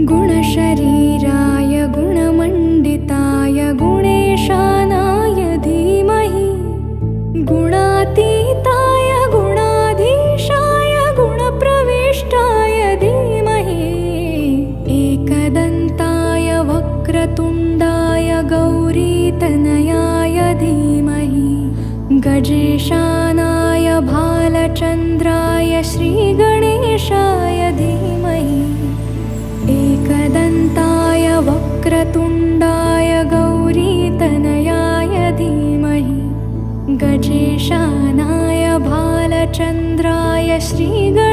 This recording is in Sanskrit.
गुणशरीराय गुणमण्डिताय गुणेशानाय धीमहि गुणातीताय गुणाधीशाय गुणप्रविष्टाय धीमहि एकदन्ताय वक्रतुण्डाय गौरीतनयाय धीमहि गजेशानाय भालचन्द्राय श्रीगणेशाय धीमहि एकदन्ताय वक्रतुण्डाय गौरीतनयाय धीमहि गजेशानाय भालचन्द्राय श्रीगणेशाय